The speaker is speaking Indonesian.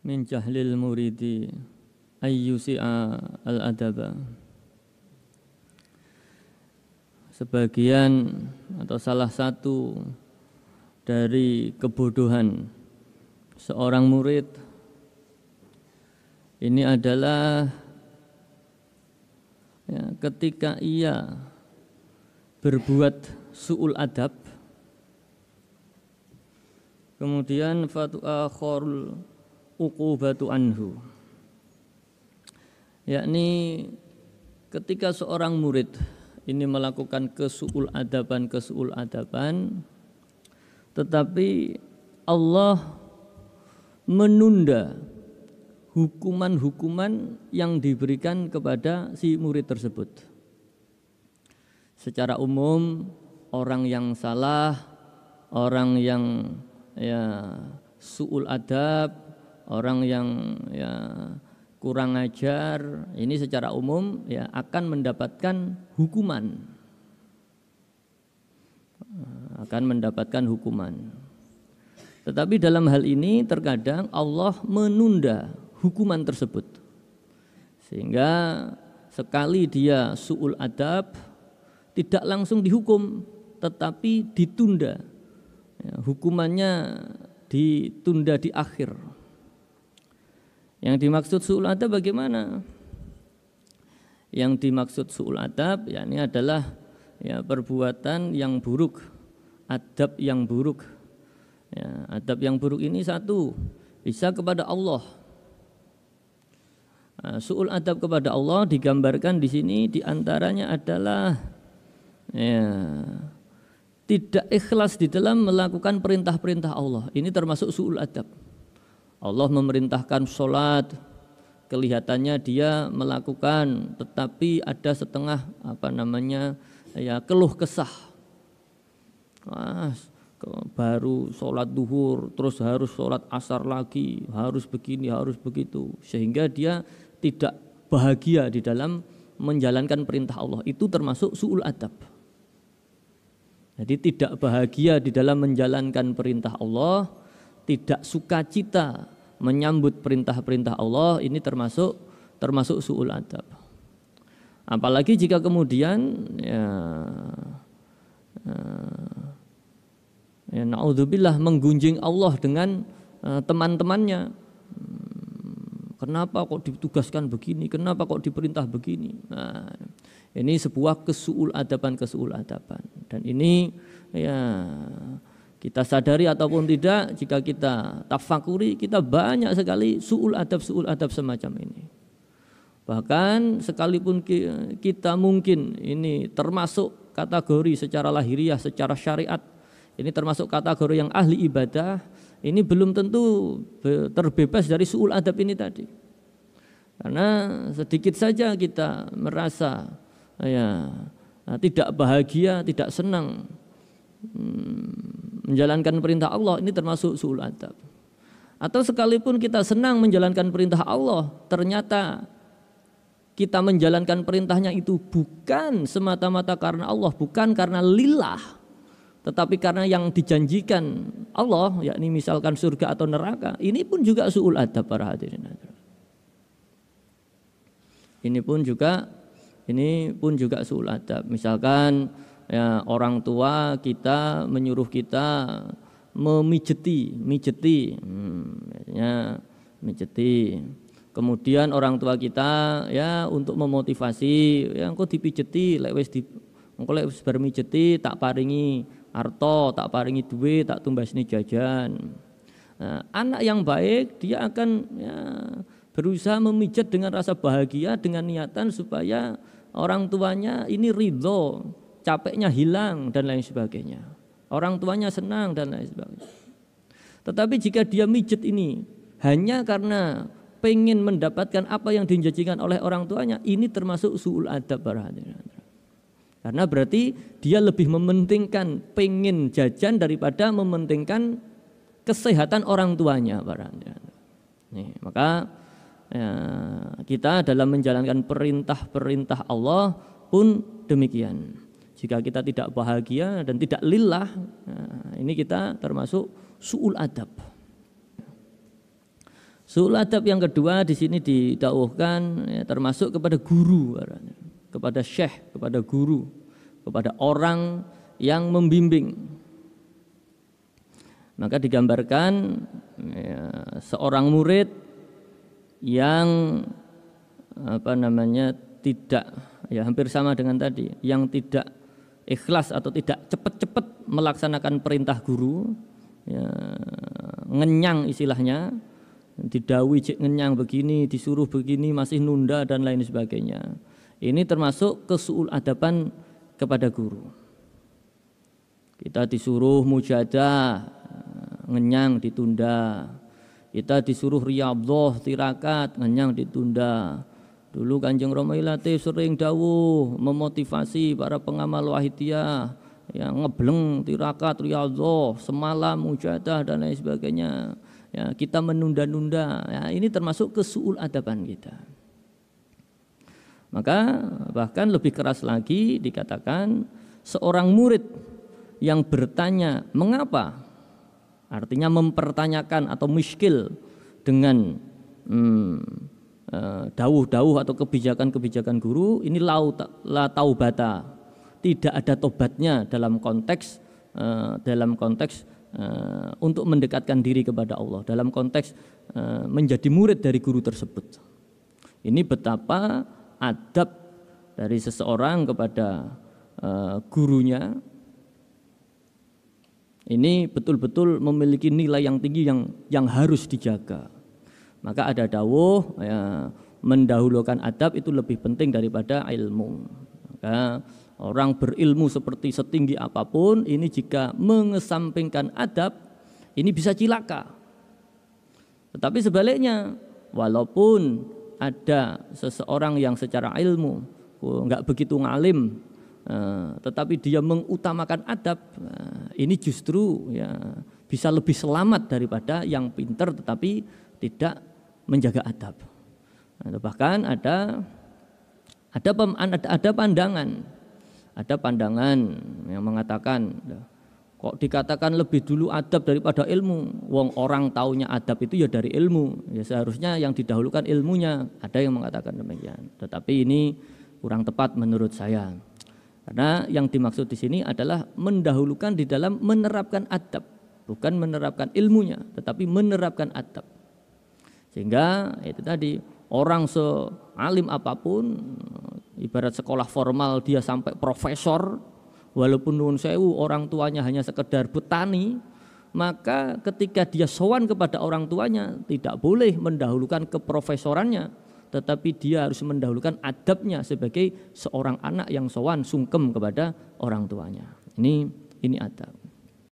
min jahlil muridi ayyusi'a al-adaba. Sebagian atau salah satu dari kebodohan seorang murid ini adalah ketika ia berbuat su'ul adab, kemudian fatu'akhorul uqubatu anhu, yakni ketika seorang murid ini melakukan kesu'ul adaban, tetapi Allah menunda hukuman-hukuman yang diberikan kepada si murid tersebut. Secara umum orang yang salah, orang yang su'ul adab, orang yang kurang ajar, ini secara umum akan mendapatkan hukuman. Tetapi dalam hal ini terkadang Allah menunda hukuman tersebut, sehingga sekali dia su'ul adab tidak langsung dihukum, tetapi ditunda, hukumannya ditunda di akhir. Yang dimaksud su'ul adab bagaimana? Yang dimaksud su'ul adab yakni adalah perbuatan yang buruk, adab yang buruk. Adab yang buruk ini satu, bisa kepada Allah. Su'ul adab kepada Allah digambarkan di sini diantaranya adalah tidak ikhlas di dalam melakukan perintah-perintah Allah. Ini termasuk su'ul adab. Allah memerintahkan sholat, kelihatannya dia melakukan, tetapi ada setengah keluh kesah. Baru sholat duhur, terus harus sholat asar lagi, harus begini, harus begitu, sehingga dia tidak bahagia di dalam menjalankan perintah Allah. Itu termasuk su'ul adab. Jadi tidak bahagia di dalam menjalankan perintah Allah, tidak sukacita menyambut perintah-perintah Allah, ini termasuk su'ul adab. Apalagi jika kemudian na'udzubillah menggunjing Allah dengan teman-temannya. Kenapa kok ditugaskan begini? Kenapa kok diperintah begini? Nah, ini sebuah kesu'ul adaban. Dan ini kita sadari ataupun tidak, jika kita tafakuri, kita banyak sekali su'ul adab semacam ini. Bahkan sekalipun kita mungkin ini termasuk kategori secara lahiriah, secara syariat, ini termasuk kategori yang ahli ibadah, ini belum tentu terbebas dari su'ul adab ini tadi. Karena sedikit saja kita merasa tidak bahagia, tidak senang menjalankan perintah Allah, ini termasuk su'ul adab. Atau sekalipun kita senang menjalankan perintah Allah, ternyata kita menjalankan perintahnya itu bukan semata-mata karena Allah, bukan karena lillah, tetapi karena yang dijanjikan Allah, yakni misalkan surga atau neraka, ini pun juga su'ul adab para hadirin. Ini pun juga su'ul adab. Misalkan orang tua kita menyuruh kita mijeti. Kemudian orang tua kita untuk memotivasi, engko dipijeti, lek wis bar mijeti tak paringi arto, tak paringi duit, tak tumbasni jajan. Nah, anak yang baik dia akan berusaha memijat dengan rasa bahagia, dengan niatan supaya orang tuanya ini ridho, capeknya hilang dan lain sebagainya. Orang tuanya senang dan lain sebagainya. Tetapi jika dia mijet ini hanya karena pengen mendapatkan apa yang dijanjikan oleh orang tuanya, ini termasuk su'ul adab para hadirin. Karena berarti dia lebih mementingkan pengen jajan daripada mementingkan kesehatan orang tuanya. Maka kita dalam menjalankan perintah-perintah Allah pun demikian. Jika kita tidak bahagia dan tidak lillah, ini kita termasuk su'ul adab. Su'ul adab yang kedua di sini didauhkan ya, termasuk kepada guru, kepada syekh, kepada guru, kepada orang yang membimbing. Maka digambarkan ya, seorang murid yang tidak, ya hampir sama dengan tadi, yang tidak ikhlas atau tidak cepat-cepat melaksanakan perintah guru, ya, ngenyang istilahnya, didawi cek ngenyang begini, disuruh begini masih nunda dan lain sebagainya. Ini termasuk kesu'ul adaban kepada guru. Kita disuruh mujadah, ngenyang ditunda. Kita disuruh riyadhah tirakat, ngenyang ditunda. Dulu Kanjeng Romo Ilatif sering dawuh memotivasi para pengamal wahidiyah yang ngebleng tirakat riyadhah semalam mujadah dan lain sebagainya. Ya, kita menunda-nunda, ya, ini termasuk kesu'ul adaban kita. Maka bahkan lebih keras lagi dikatakan seorang murid yang bertanya mengapa, artinya mempertanyakan atau muskil dengan dawuh-dawuh atau kebijakan-kebijakan guru, ini la taubata, tidak ada tobatnya dalam konteks untuk mendekatkan diri kepada Allah, dalam konteks menjadi murid dari guru tersebut. Ini betapa adab dari seseorang kepada gurunya ini betul-betul memiliki nilai yang tinggi yang harus dijaga. Maka ada dawuh ya, mendahulukan adab itu lebih penting daripada ilmu. Maka orang berilmu seperti setinggi apapun, ini jika mengesampingkan adab, ini bisa cilaka. Tetapi sebaliknya, walaupun ada seseorang yang secara ilmu nggak begitu ngalim, tetapi dia mengutamakan adab, ini justru ya, bisa lebih selamat daripada yang pintar tetapi tidak menjaga adab. Bahkan ada pandangan yang mengatakan kok dikatakan lebih dulu adab daripada ilmu, wong orang taunya adab itu ya dari ilmu, ya seharusnya yang didahulukan ilmunya. Ada yang mengatakan demikian, tetapi ini kurang tepat menurut saya, karena yang dimaksud di sini adalah mendahulukan di dalam menerapkan adab, bukan menerapkan ilmunya tetapi menerapkan adab. Sehingga itu tadi, orang sealim apapun, ibarat sekolah formal dia sampai profesor, walaupun nuwun sewu orang tuanya hanya sekedar petani, maka ketika dia sowan kepada orang tuanya tidak boleh mendahulukan keprofesorannya, tetapi dia harus mendahulukan adabnya sebagai seorang anak yang sowan sungkem kepada orang tuanya. Ini adab.